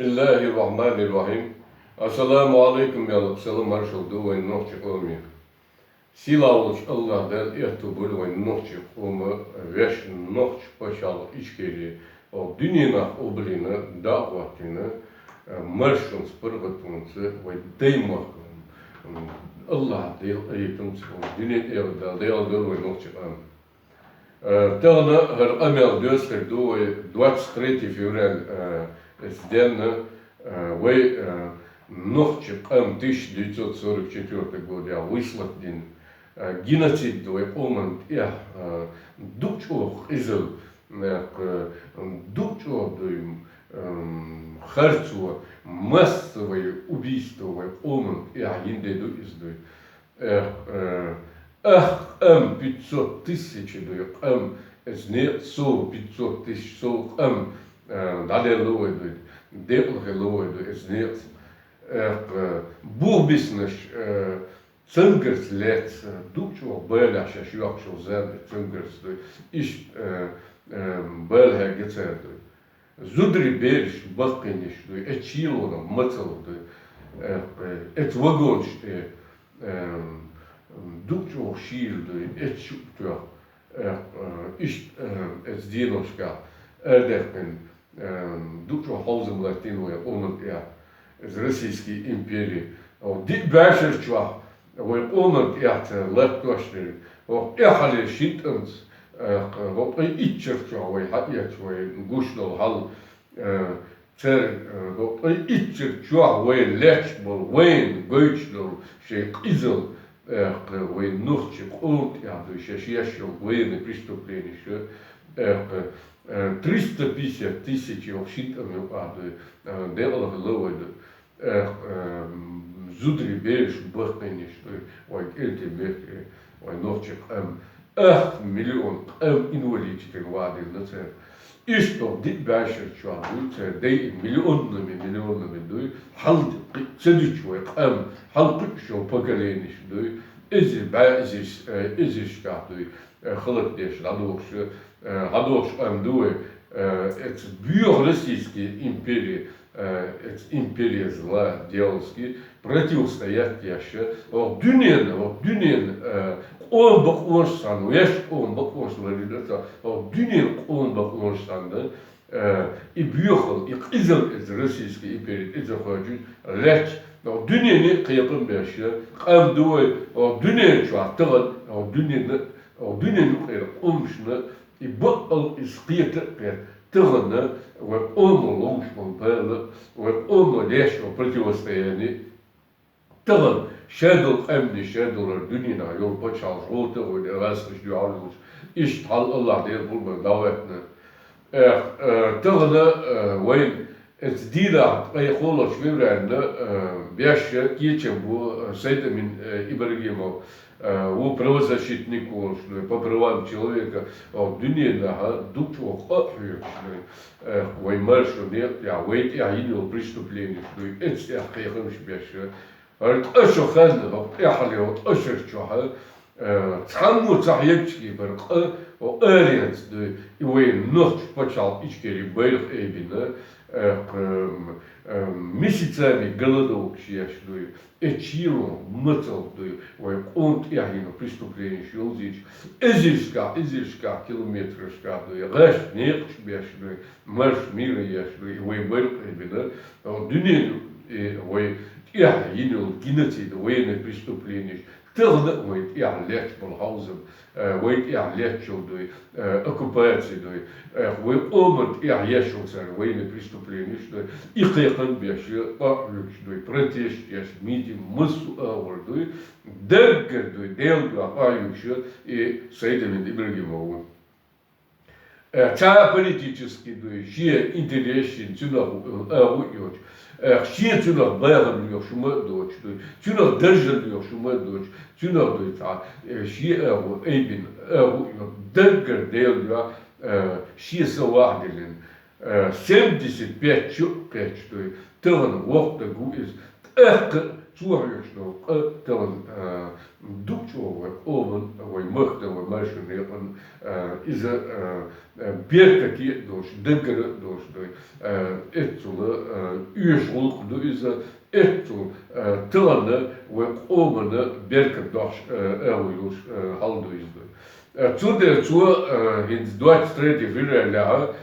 Bismillahirrahmanirrahim. Assalamu alaikum ya salam marshal do en noche omi. Sila Allah der ehtu bul en noche oma vesh noche pashal içkeri. O dünyana obrina davatina marshal spırgatınsı ve deymak. Allah değil ayetimiz dünya evda değil do en noche am. Тэлна амел дёсер до 23 февраля сделано в ночи 1944 года выслан геноцид до оман я дучох изел дучох харцу массовое убийство оман я инде до издой 500 тысяч, не 500 тысяч, далее ловит, деплохе ловит, не бубиснеш, ценгерс лет, дучо, беля, шашьякшо, зерне, ценгерс, иш, беля, гецер, зудри береш, бакенеш, эчилона, мацал, эт вагонш, Дучо шилды, etçuktur, iş ezdienoşka, erdekten, дучо хауземлатинове, он я из Российской империи, ди башерчва, он я лектошный, ехали шитанс, итчерчва, хатьячва, гушнол хал, цер, итчерчва, лечбол, вейн, гойчнол, шейк изел, военных он, я думаю, военные преступления, 350 тысяч общитами делали ловили, зудри берешь бахнешь, ой, эти бехи, ой, ночек, миллион, инвалидчик вады на церковь. И что, дик башер чуа, дей миллионными дуй, хал цедичуй, хал кучу поколение дуй, изишка дуй, халатдеш, hadош дуй, это бюр Российской империи, это империя зла дьявольский, противостоять яще, дюнен, он баконшан, яш он баконшан, дюнен он баконшан, и бюхал, и из Российской империи, из захвачу, леч, дюнен каяком бяще, дуй, дюнен чуатан, дюнен умшна, и бакал из киета, тырна, он лоушман пэла, он лешо противостояние, тырн, шедл эмни, шедл дюнина, йол почал жолта, ой, расхаш дюалус, иш тал Аллах, дер булман давэтна. Тырна, вайн, это дила, ай холо швиврэнна, бяща, кичем бу, Сейдамин Ибрагимов, у правозащитников, по правам человека, дюнина, дучо, хатфюршный, ваймаршу нет, я вейт, я инил преступление, это я хайхам шбяща. أشر خلنا إحلي وأشر شوها تحمو تحيبشكي برق وأرينس دو يوين نخش بشال إشكري بيرخ إبنا месяцами голодовок дو эчило мыцал до вой он яхино преступление шилзич изишка километрышка до раш нет беш до марш мира яш до вой бирх эбина дюнен вой я инул геноцид, военные преступления. Тырна, войт, я леч полхаузен, войт, я лечил, оккупации, вой омат, я ешился, военные преступления, что и хэхан беши, аключ, протест, яш, митинг, массу ауэр, дэггэр, делга, ающа, и Сейдамин Ибрагимову. Та политический, шия интересен, сюда уйдёт. Шия сюда бэрэн лёш, мы дочь, сюда держен лёш, мы дочь, сюда дочь, шия эйбин, дэггэр делга, шия савахдилин, 75 чукэч, тырн вокта гуиз, zuhörsno tellen doekjo omen we mochten we mensen nemen is birke die door dinkere door etzule uursloeg door is etzul tellen we omene birke dag elus haldois zu in Deutsch trete wieder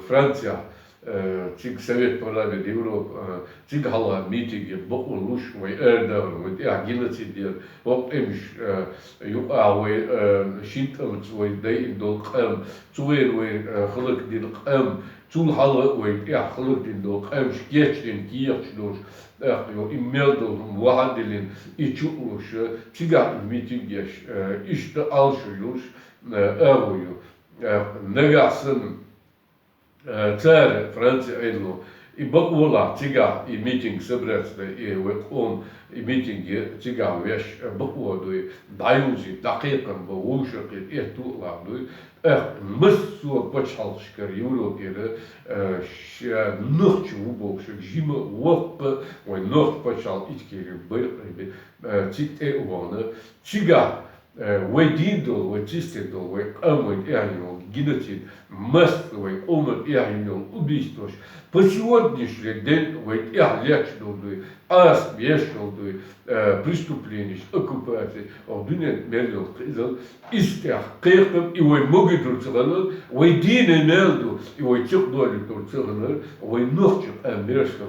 Francja цig Совет парламент Европы циг хала митинги бокул луш вой эрдавн вой агилацидер вот эмш юавой шинтам вой дей дол қам цуер вой хлык дил қам цул хала вой хлык дил дол қам шкечден киерчдош yo immeldo muhadilin içuluş ciga mitingеш işte alşuyuş evoyu negasın царь Франция Эйло и бакула ciga и митинг собраться и он и митинги ciga веш бакуду даюзи дакикан бовушак и туладу мысу почалшкар Европе нохчу убокшик жима вок ой нох почал ичкери бир ците уона ciga Вейдиндол, вейчистендол, вейкамой ианил, геноцид, массовый, оман ианил, убийство. По сегодняшний день вейкамлячнол, асмешнол, преступление, оккупации, ордунет мерил, истях, киркам, и вей моги турцеланал, вейдине мерду, и вей чекноли турцеланал, вей нохчек амершкал,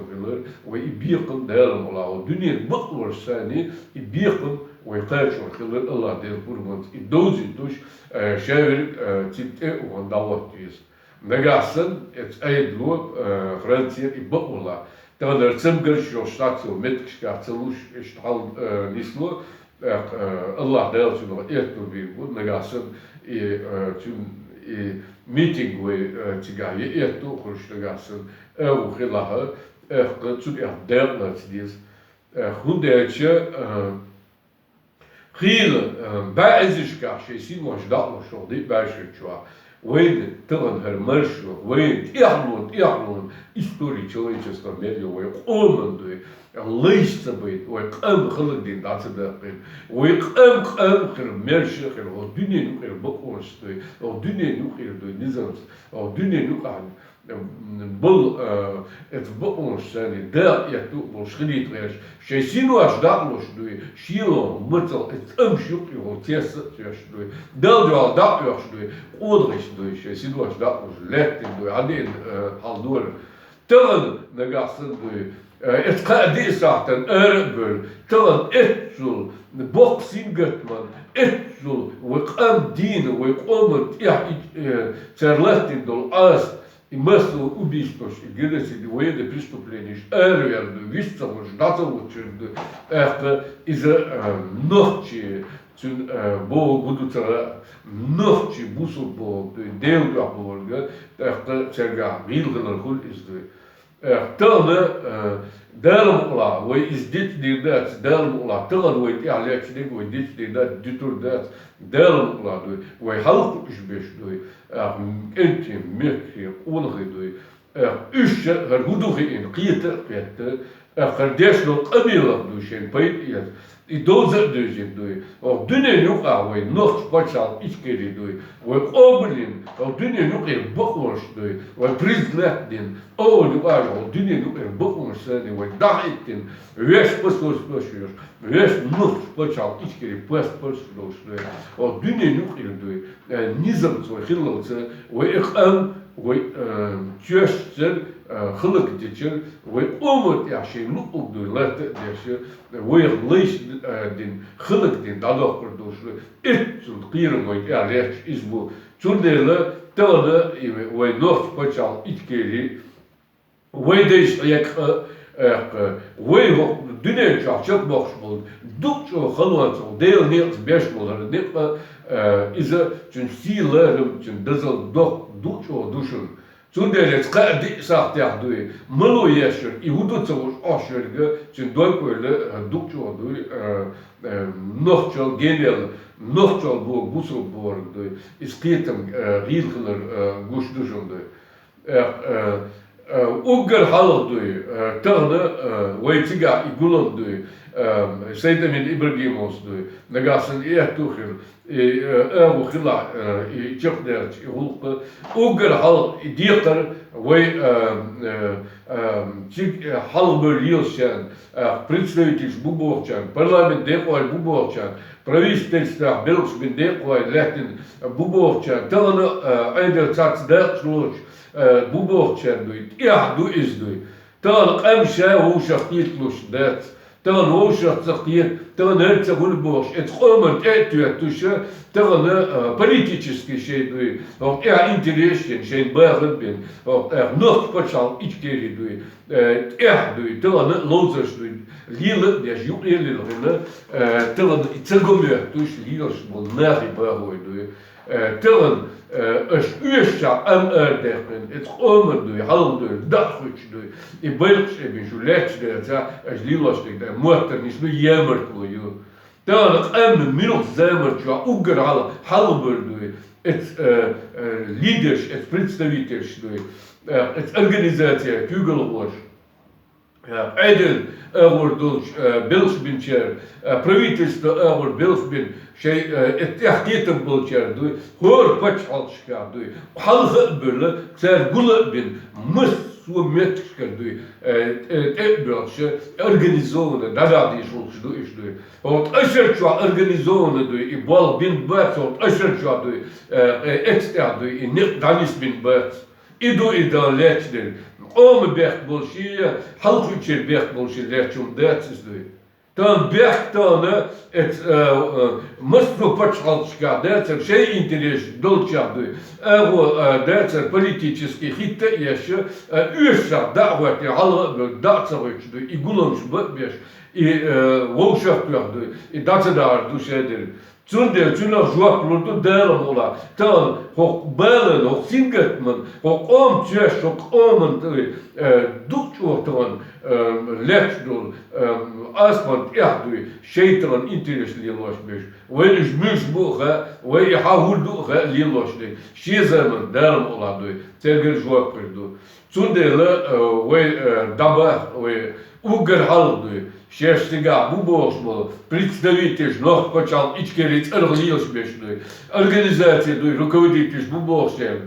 вей биркам дермала, ордунет баклорсани, и биркам ويقاشوا خلال الله دير بورمانت إدوزي توش شاور تيبتئ وغنداواتيس نجاسن أيد لوب فرنسيا إبقولا تمن رسمجر شو شتاتيو متكش كارتلوش اشتغل نسلو الله دير شنو إيرتو بيبود نجاسن تون ميتينغ وي تيجاي إيرتو خرج نجاسن وخلاها تون دير ناتديس هنديتش خيل بعزش كاشي سين واش دالو شو دي باشر شوا وين تلن هرمرشو وين تيحلون истории человечества медиа وين قومن دوي ليش تبيت وين قام خلق دين داتبه وين قام خير مرشي خير الدنيا نو خير بقوش دوي الدنيا نو خير دوي نظام الدنيا نو قاعد بل اتبقون سنة دا يتو مشخلي تريش شيسينو اش داقلوش دوي شيلو متل اتم شوقي هو تيس تيش دوي دل دوال داقلوش دوي قودرش دوي شيسينو اش داقلوش لاتين دوي عدين حالدور تغن نقاسن دوي اتقادي ساعتن اربل تغن اتزول بوكسين جتمان اتزول وقام دين وقام تيرلاتين دول اس и массово убийство, геноцид, военные преступления, эрверды, висцам, ждацовучерды, из-за ночи, будут ночи бусу по делу оборга, церга милгана хуль изды. Тана дермула, вы из детей дать дермула, тана вы тяглячник, вы детей дать дитур дать дермула, вы халку избеждуй, энти мекри унгидуй, ища гаргудухи ин киета киета, хардешно камила душен поэт. И доза дözüm duy. O düne yok ağabey, nok başal içkeri duy. Ve oblin, o düne yok bakmış duy. Ve prizlettin. O yok ağabey, o düne yok bakmış seni ve dahittin. Veş pasos başıyor. Veş nok başal içkeri pas duy. O düne yok duy. Nizam soy hillalsa ve ikham ve çöştsen خلق ديشر وأمر يعشين لقوق دولات ديشر ويغليش دين خلق دين دادوخ كردوش إتسل قيرم ويتعريش إزبو ترديلا تانا وينوخ بچال إتكيري ويديش يك ويهو دنيا شاكشت بخشبول دوكشو خلوانسو ديل نيلس بيشمول نقا إذا جن سيلارم جن دزل دوكشو دوشن Tunderet qadi sahtiyahduy mulu yaşır ihudu çavuş aşırgı çün doy böyle dukçoduy nohçal genel nohçal bu busul borduy iskiyetim rilgler guşduşunduy Ugger halk duy, tağını vaytiga igulam duy, Seydemin İbrahimos duy, negasın tuhir, evu khila çok derç, ugger halk diyekar ve halk bölüyorsan, представитель бубовчан, парламент декой бубовчан, правительство Белгсбин декой лехтин бубовчан, тэлэна айдер цац декслуч бубовчан дуй, яхду издуй, тэлэн амша вушахтит луш декс, тэлэн вушахтит, тэлэн эрца гульбош, эцхомэн этуя, тэлэн политический шей дуй, интересен, шей бэгэбин, нөх пачал ичкери дуй, дуй, тэлэн лозаш дуй, Lille, der ist jung Lille, tellen Zergommer durch Lille, mal näher bei tellen es Urscha am Erdecken, es Omen durch, Halm durch, Dachwitsch durch, in Belgisch eben schon letzte, es Lille steht, der Mutter nicht nur jämmert, wo jo. Tellen am Mittelzämmert, ja, Ungerhalle, Halmer durch, es Leaders, es Представитель durch, es Organisation, Kügelwurst. Один wordt Belgisch правительство Belgisch het echt bulcher doe hoor patchalska doe halge bulle ter gulle bin mus so metsker doe het Belgische organiseren daar die soms doe is doe want asher cho organiseren doe I bal bin bat want asher cho doe extra doe in niet dan is bin bat I doe dan lekker Ome berg bolsje, halfje berg bolsje, leert om dat is doe. Dan berg dan het moest nog patchalska, dat er geen interesse dolce doe. Dat er politische hitte is, uursa daar wordt je halve dat zou ik doe. I gulans bus, I woonschaft doe. I dat ze daar doe ze Zunde, zunde joa plotu dela mola. Dan hok bellen, hok singetman, hok tjes, hok dukt ortan, lechdol, asman echtdoe, scheiteren interes lilos bish. Wen is mus boge, wen je hahul doe lilos de. Shezeman dela mola doe, telger joa perdo. Zunde le, wen daba, wen ugerhal doe. Шестига, бубошмо, представитель, нох почал ичкерить, арглиос бешной, организация, руководитель, бубошчер,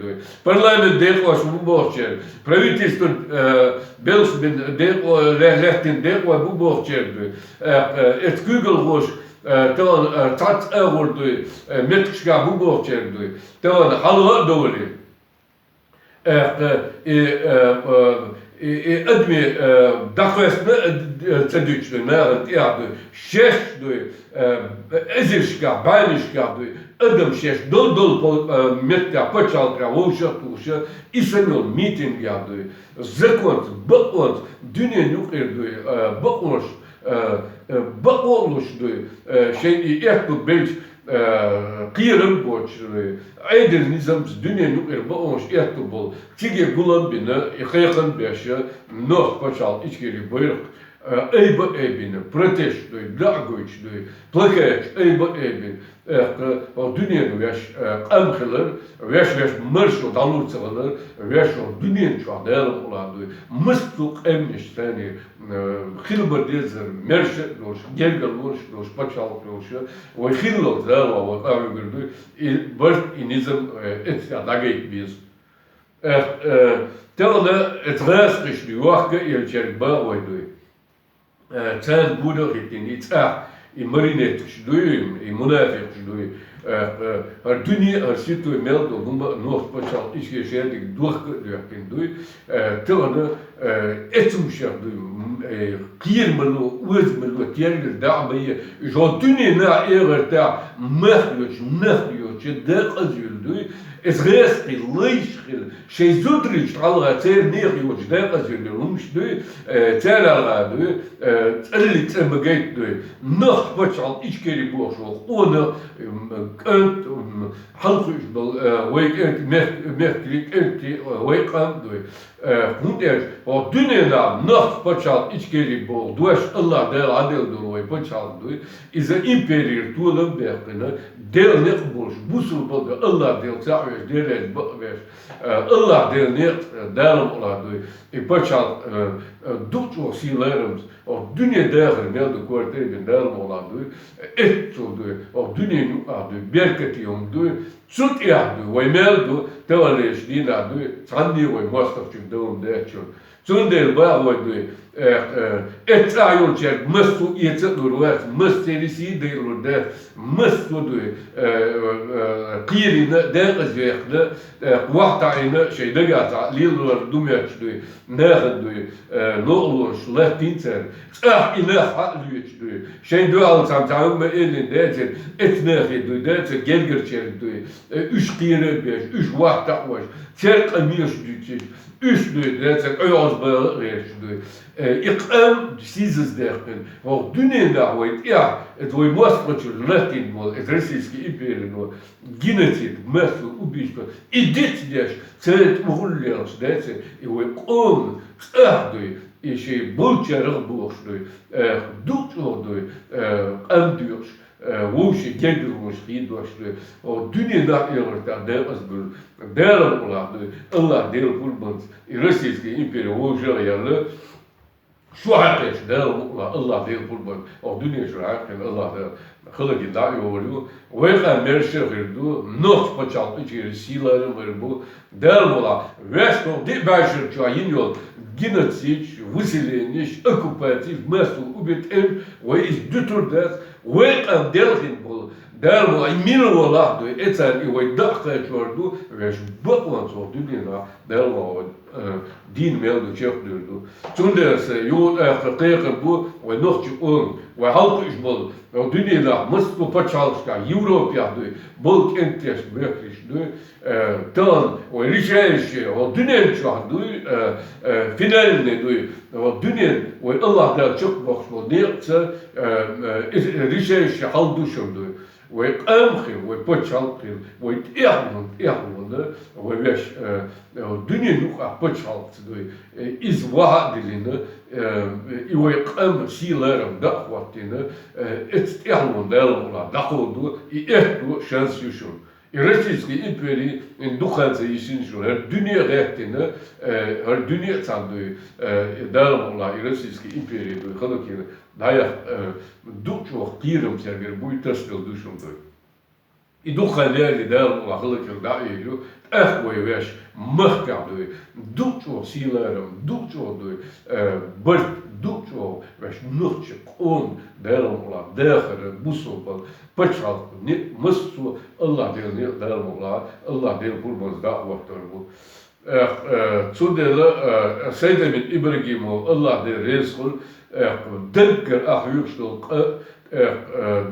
парламент деклаш, бубошчер, правительство Белсбин, лехтин, декла, бубошчер, эт кюгелгош, тан тат эвор, меткшка, бубошчер, тан халва доли. Admi dakhwesme tedüçlü nâret yâdı şeş duy ezirşka baynışka duy adam şeş dol metka paçalka vuşa isenol meeting yâdı zekont bakont dünya nükleer duy bakoluş duy şey ehtu belç Kıyırım borçları, aydın nizamız dünyanın erbağınız ehtu bol. Tige gulan bine, ikayakın beşe, noh paçal içkeri bayrık. Eyba eybine, protestoy, dağgoyçdoy, plakaç, eyba eybin. Dünyanın veş amkılır, veş mırşo dalurçalılar, veş dünyanın çoğadayalım oladığı, mıstuk emniş seni, xilber dezer, merşet loş, gelgel loş, paçal loş, ve xillok zela, ve avgırdı, baş inizm etya dagayık biz. Telde het reisrichting wachten, il cherk ba oidoy. Zijn boeder heeft in iets in marinet gedoeien, in monafik gedoeien. Dünya arsitu meldo huma nog speciaal is geschenkt doorgeduurd in doei. Telde etumschap doei, kiermelo, oezmelo, kiermelo daarmee. Zo dünya na erer daar merkelijk, der asyl doei. Es rest leishil, sheizudrich alra tser neer yoj der asyl umshdoy, tserala doy, tserlit emgeit doy. Noch pachal ichkeri boshol, ona kant halkhish bal week merklik enti weekam doy. Hunter, o dünyada naft paçal içkeri bol, duş Allah del adel duruy paçal duy, ize imperir tuğlum bekine, del ne boş, busul bol Allah del sa'yes del bakveş, Allah del ne delim ola duy, paçal duç o silerimiz, o dünya değer ne de kuarteri delim ola duy, et duy, o dünyanın adı berketi yon duy, Sut yahdu, way meldu, tevaleş dina du, sandi way mostafçım doğum değerçim. Sundel ba way du, et ayol çek, mustu yetse durwes, musterisi deyilur der, mustu du, qirine deqzekne, waqta'ine şeyde gata, lilur dumyaç du, nehd du, no'luş, lehtinsen, ilah lüç du, şey du alsam tamam elinde der, etnehi du, der, gelgerçer du, üç qire beş, üç waqta var, çerk amiş du, üç du, der, öyoz bağır du, İqam sizes derken, o dünyada var ya, et var Moskvaçı Latin var, et Rusyski imperin var, genetik, mesul, ubişko, idit deş, seret uğurluyuz derse, var on, ahdı, şey bulçarık boşdu, dutçordu, andürş, Вовши гендермуш хидвашли, о dünyada yıllarda devaz bir değerli olandı, Allah değerli kurbanız, Rusyski imperya Vovşa yerli, şu hakkı değerli Allah değerli kurbanız, o dünya şu hakkı Allah değerli, hılıki dahi oluyor, ve kan merşe girdu, nok paçal içeri silaları var bu, değerli olan, vesto de başır çayın yol, genocid, выселение, оккупатив, массу убитым, ve izdütürdes, ve kan delhin bol, dermo ay miro lahdu, eter i ve dakka çordu, ve bakman so dünyada dermo din meldu çekdirdu. Tundese yol hakikaten bu ve nokçu on ve halkı işbol, ve dünyada mısku paçalska, Avrupa'da bol kentes bekleşdi, tan ve rişeşe, o dünya çahdu, finalinde duy, o dünya ve Allah da çok bakışma neyse rişeşe halduşumdu. Ve amkhir ve paçalkir ve ihmund ve beş dünya nuka paçalktı iz vaadilini ve qam silerim da'vatini et ihmund elmula da'udu ihtu şans yuşun. Rusyski imperi in duhansa işin şu her dünya rehtini her dünya sandığı dağılımla Rusyski imperi du halkını dayak çok kirim serger bu tasdil düşündü. I duhanlerli dağılımla halkını dayak ehvoy veş mahkamdı çok silerim çok bırt çok veş nurçuk on dağılımla dağırı bu sopal paçal ne mıstu Allah değil dağılımla Allah değil kurbanız dağvaktır bu. Zudele Seydemin İbrahim'u Allah değil resul denker ahükstul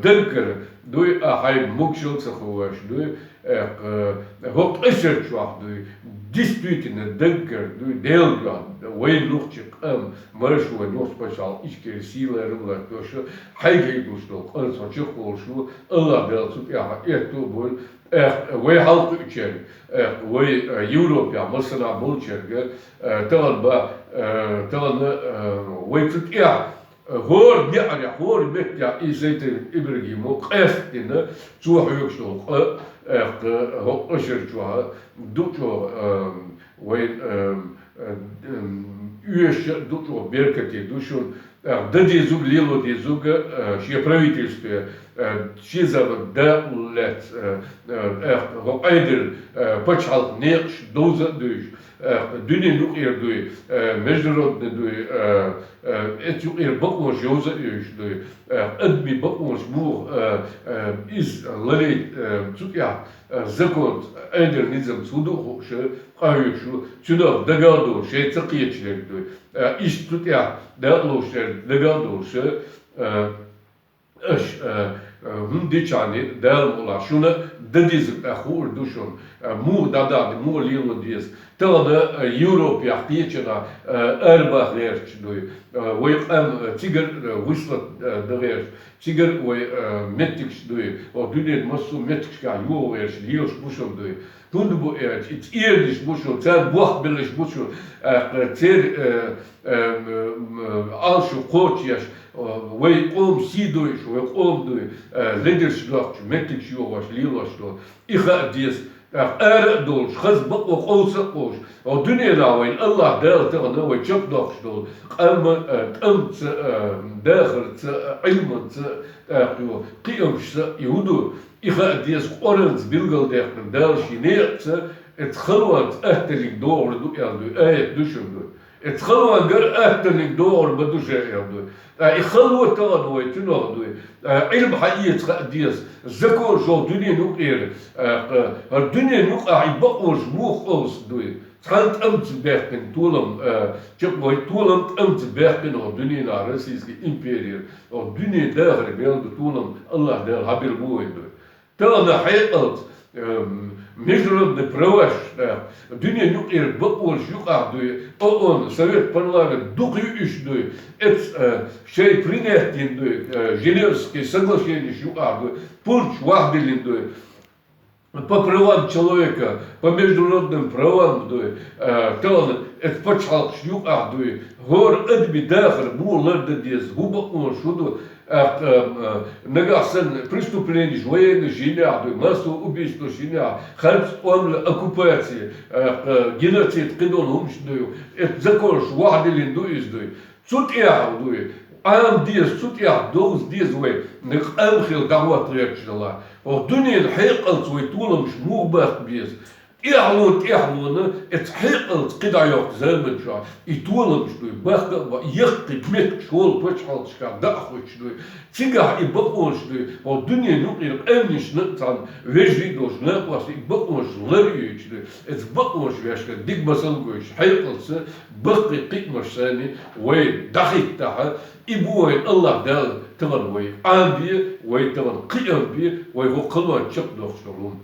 denker duy ahay mukşul sakhuvaş duy hok eşer çuah duy dispütine denker duy delgan way luchik marş ve nos paşal işkeri silerim la köşe haygey duştul ansan çıkmışu Allah değil tut ya etu bul ve halkı içeri ve Avrupa mesela bulçerge talba talne ve tut ya hor ya hor met ya izeyte İbrahim'u qestine çuha yoksul hok aşır çuha duço ve üyeş duço berketi duşun Дади зуг лило ди зуга, шие правительстве, шие за лет, айдер почал неш доза душ, dünya nukir duy, международный duy, etü bakmış yoza duy, admi bakmış bu iz laley tutya zakon ayder nizam sudu hoşu ayuşu suda dagaldo şey tıkiyetçiler duy, iş tutya dağılışlar dagaldo şey hundi çani dağıl ola şuna dediz ahur duşun mu dada mu lilo diz تغدا يوروبيا حقيقة أربع غيرش دوي ويقام تيجر وصلت دغيرش تيجر ومتكش دوي ودنيا مصر متكش كا يو غيرش ليوش بوشم دوي تون بو إيردش بوشم تار بوخ بلش بوشم تير alşu koç yaş ve om sidoyş ve om doy liderş doç metik yovaş lilaş do iha dies er dolş khaz bak o olsa koş o dünyada ve Allah der tağına ve çok doç do ama ant dahil ilm qiyamş yudu iha dies orans bilgal derken der şineert et khalwat ahterlik doğru do yani ayet düşündü Het gewoon echt door met de zeggen. Ik geloof dat nooit te nog doen. Ilm حقيقة قديس ذكر جو دنيا نوك إير. الدنيا نوك عيبقوش موخ أوس دوي. تخانت أمت بيحكن طولم جبوي طولم أمت بيحكن أو دنيا نارسيسك إمبيرير أو دنيا داخل بيان طولم الله دار هابير بوين دوي. تانا حقيقة международный праваш, dünya yok er bakmış yok ahdoy, on Sovet parlament духи üşdoy, et şey принятен doy, Женевские соглашения yok ahdoy, пунч вахделин doy, по правам человека, по международным правам doy, тан et почал yok ahdoy, гор эдби дахр буларда дез, губа он шуду нагасан преступления, военные женя, массовое убийство женя, харц он оккупации, геноцид кидон умшдою, это закон швахделин дуиздой, суд яхдой, ам диз суд яхдоз дизвей, нах амхил гават речнала, о дунин хайкал свой тулам шмугбах без. إعلون اتحقق قطع يوك زمن شو يتولم شو بخ يخطي بمت شول بشحال شكا دأخو شو تيجا يبقون شو والدنيا نقير أمنش نقطعن وجري دوش نقواس يبقون شو لريو شو اتبقون شو يشكا ديك مثلا قوش حيقل سن بقي قيمش ثاني ويدخيك تاعها يبوين الله دال تغن وي عام بيه ويتغن قيم بيه ويهو قلوان شق دوخ شلون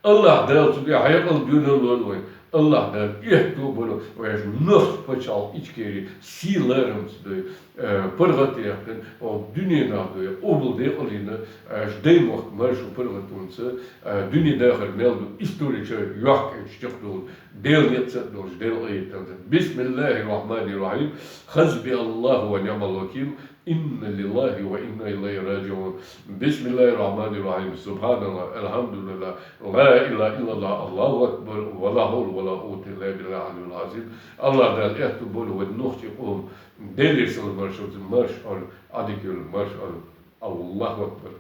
Allah der zu der hayal günün var. Allah der ihtu bunu ve nöf paçal içkeri silerimiz de pırgatıyakın o dünyada de obul de oline deymok marşu pırgatınsa dünyada gelmedi historische yok çıktı del yetset doş del ayeten. Bismillahirrahmanirrahim. Hasbi Allah ve ni'mal vekil. إن لله وإنا إليه راجعون بسم الله الرحمن الرحيم سبحان الله الحمد لله لا إله إلا الله الله أكبر ولا حول ولا قوة إلا بالله العلي العظيم الله ده يكتبون ونخشقهم دليل المرش المرش أديك المرش الله أكبر